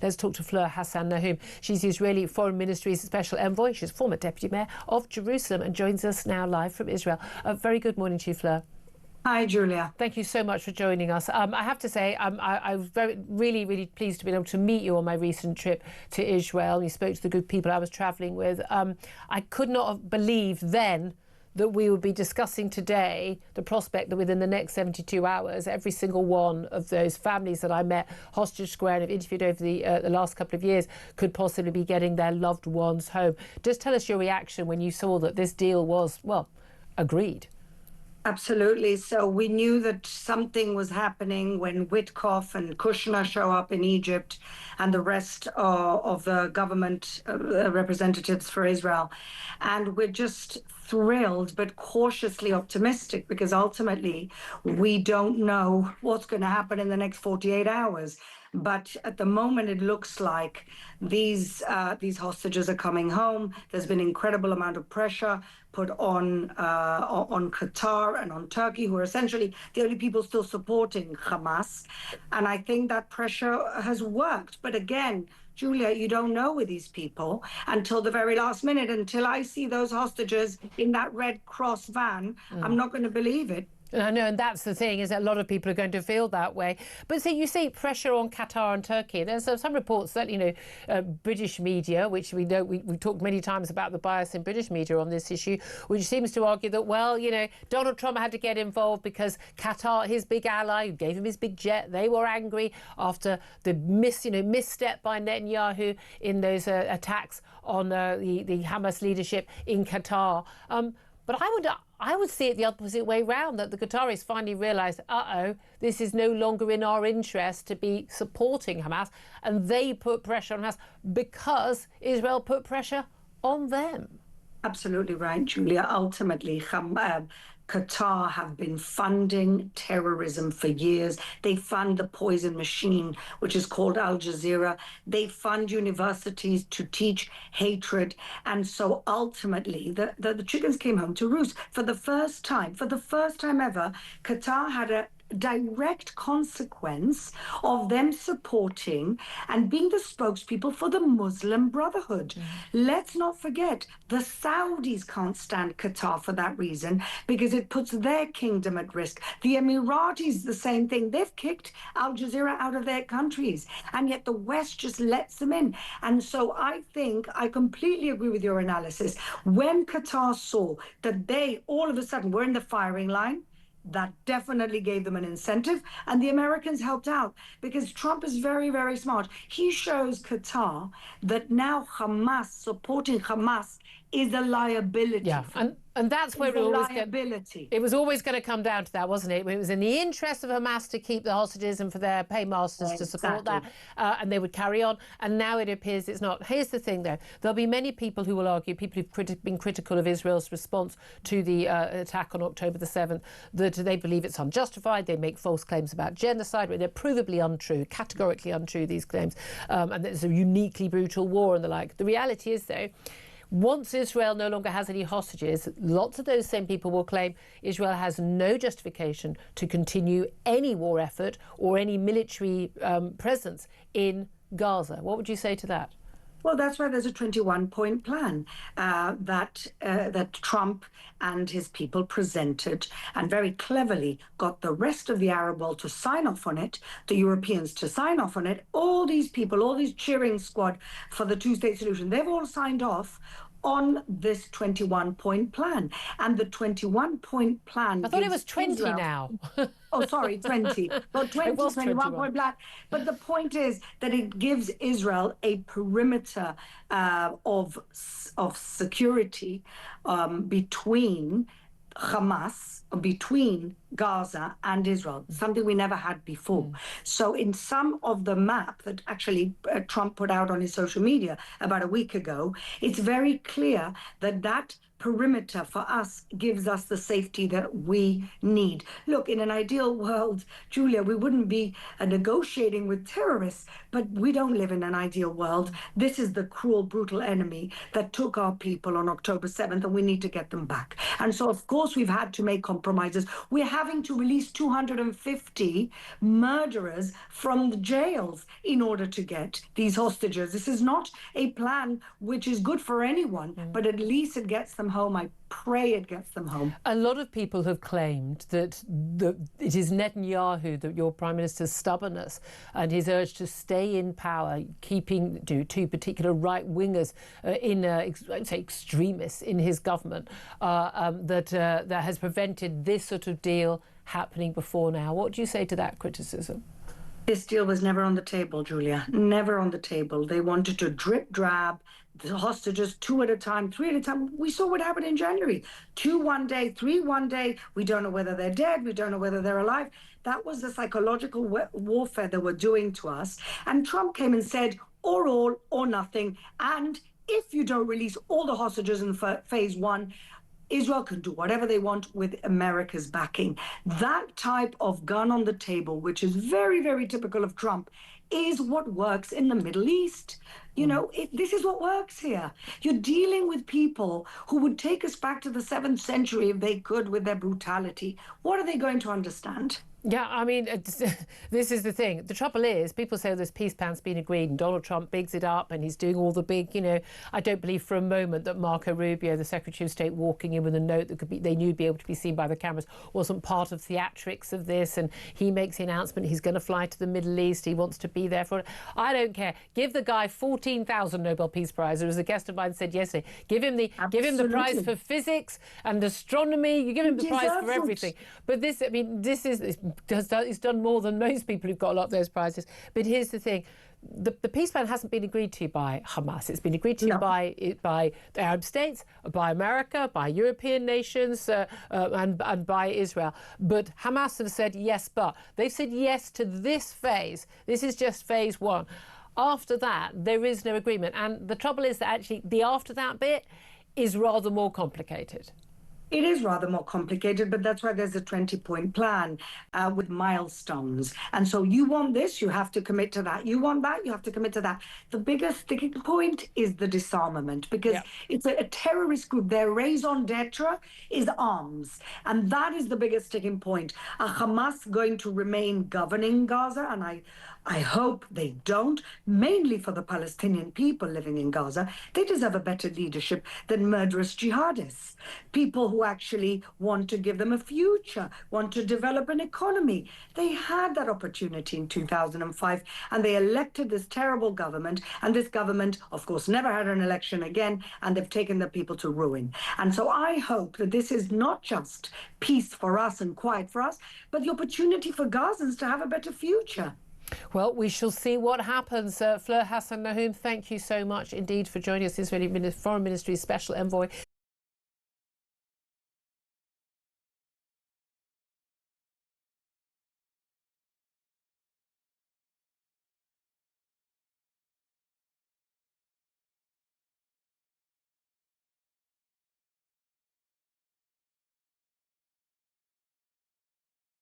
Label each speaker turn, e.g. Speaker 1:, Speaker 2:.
Speaker 1: Let's talk to Fleur Hassan-Nahoum. She's the Israeli Foreign Ministry's Special Envoy. She's former Deputy Mayor of Jerusalem and joins us now live from Israel. Very good morning to you, Fleur.
Speaker 2: Hi, Julia.
Speaker 1: Thank you so much for joining us. I have to say, I was really pleased to be able to meet you on my recent trip to Israel. You spoke to the good people I was travelling with. I could not have believed then that we would be discussing today the prospect that within the next 72 hours, every single one of those families that I met, Hostage Square, and have interviewed over the last couple of years, could possibly be getting their loved ones home. Just tell us your reaction when you saw that this deal was, well, agreed.
Speaker 2: Absolutely. So we knew that something was happening when Witkoff and Kushner show up in Egypt and the rest of the government representatives for Israel. And we're just thrilled but cautiously optimistic because ultimately we don't know what's going to happen in the next 48 hours. But at the moment, it looks like these hostages are coming home. There's been an incredible amount of pressure put on Qatar and on Turkey, who are essentially the only people still supporting Hamas. And I think that pressure has worked. But again, Julia, you don't know with these people until the very last minute. Until I see those hostages in that Red Cross van, I'm not going to believe it.
Speaker 1: I know, and that's the thing, is that a lot of people are going to feel that way. But see, you see pressure on Qatar and Turkey. There's some reports that, British media, which we know, we've talked many times about the bias in British media on this issue, which seems to argue that, well, Donald Trump had to get involved because Qatar, his big ally, who gave him his big jet, they were angry after the misstep by Netanyahu in those attacks on the Hamas leadership in Qatar. But I would see it the opposite way round, that the Qataris finally realised, this is no longer in our interest to be supporting Hamas, and they put pressure on Hamas because Israel put pressure on them.
Speaker 2: Absolutely right, Julia. Ultimately, Qatar have been funding terrorism for years. They fund the poison machine, which is called Al Jazeera. They fund universities to teach hatred. And so ultimately, the chickens came home to roost. For the first time ever, Qatar had a direct consequence of them supporting and being the spokespeople for the Muslim Brotherhood. Let's not forget, the Saudis can't stand Qatar for that reason because it puts their kingdom at risk. The Emiratis, the same thing. They've kicked Al Jazeera out of their countries, and yet the West just lets them in. And so I think I completely agree with your analysis. When Qatar saw that they all of a sudden were in the firing line, that definitely gave them an incentive, and the Americans helped out because Trump is very, very smart. He shows Qatar that now supporting Hamas is a liability.
Speaker 1: Yeah, and that's where it was always going to come down to that, wasn't it? It was in the interest of Hamas to keep the hostages and for their paymasters to support that, and they would carry on. And now it appears it's not. Here's the thing, though. There'll be many people who will argue, people who've been critical of Israel's response to the attack on October the 7th, that they believe it's unjustified. They make false claims about genocide, but they're provably untrue, categorically untrue, these claims, and that it's a uniquely brutal war and the like. The reality is, though, once Israel no longer has any hostages, lots of those same people will claim Israel has no justification to continue any war effort or any military presence in Gaza. What would you say to that?
Speaker 2: Well, that's why there's a 21-point plan that Trump and his people presented and very cleverly got the rest of the Arab world to sign off on it, the Europeans to sign off on it. All these people, all these cheering squad for the two-state solution, they've all signed off on this 21-point plan. And the 21-point plan...
Speaker 1: I thought it was 20 now.
Speaker 2: Oh, sorry, 20. Well, 21-point plan. But the point is that it gives Israel a perimeter of security between Hamas, between Gaza and Israel, something we never had before. So in some of the map that actually Trump put out on his social media about a week ago, it's very clear that perimeter for us gives us the safety that we need. Look, in an ideal world, Julia, we wouldn't be negotiating with terrorists, but we don't live in an ideal world. This is the cruel, brutal enemy that took our people on October 7th, and we need to get them back. And so, of course, we've had to make compromises. We're having to release 250 murderers from the jails in order to get these hostages. This is not a plan which is good for anyone, but at least it gets them home. I pray it gets them home.
Speaker 1: A lot of people have claimed that it is Netanyahu, that your Prime Minister's stubbornness and his urge to stay in power, keeping two particular right-wingers I'd say extremists in his government, that has prevented this sort of deal happening before now. What do you say to that criticism?
Speaker 2: This deal was never on the table, Julia, never on the table. They wanted to drip drab the hostages 2 at a time, 3 at a time. We saw what happened in January. 2 one day, 3 one day. We don't know whether they're dead. We don't know whether they're alive. That was the psychological warfare they were doing to us. And Trump came and said, or all or nothing. And if you don't release all the hostages in phase 1, Israel can do whatever they want with America's backing. That type of gun on the table, which is very, very typical of Trump, is what works in the Middle East. You know, this is what works here. You're dealing with people who would take us back to the 7th century if they could with their brutality. What are they going to understand?
Speaker 1: Yeah, I mean, this is the thing. The trouble is, people say this peace plan's been agreed and Donald Trump bigs it up and he's doing all the big, I don't believe for a moment that Marco Rubio, the Secretary of State, walking in with a note that they knew would be able to be seen by the cameras, wasn't part of theatrics of this. And he makes the announcement he's going to fly to the Middle East. He wants to be there for it. I don't care. Give the guy 14,000 Nobel Peace Prize. There was a guest of mine said yesterday, give him the prize for physics and astronomy. You give him the prize for everything. But this, I mean, it's done more than most people who've got a lot of those prizes. But here's the thing. The peace plan hasn't been agreed to by Hamas. It's been agreed to by the Arab states, by America, by European nations, and by Israel. But Hamas have said yes, but they've said yes to this phase. This is just phase 1. After that, there is no agreement. And the trouble is that actually the after that bit is rather more complicated.
Speaker 2: It is rather more complicated, but that's why there's a 20-point plan with milestones. And so you want this, you have to commit to that. You want that, you have to commit to that. The biggest sticking point is the disarmament, because it's a terrorist group. Their raison d'etre is arms. And that is the biggest sticking point. Are Hamas going to remain governing Gaza? And I hope they don't, mainly for the Palestinian people living in Gaza. They deserve a better leadership than murderous jihadists, people who actually want to give them a future, want to develop an economy. They had that opportunity in 2005, and they elected this terrible government, and this government, of course, never had an election again, and they've taken the people to ruin. And so I hope that this is not just peace for us and quiet for us, but the opportunity for Gazans to have a better future.
Speaker 1: Well, we shall see what happens. Fleur Hassan-Nahoum, thank you so much indeed for joining us, Israeli Foreign Ministry's Special Envoy.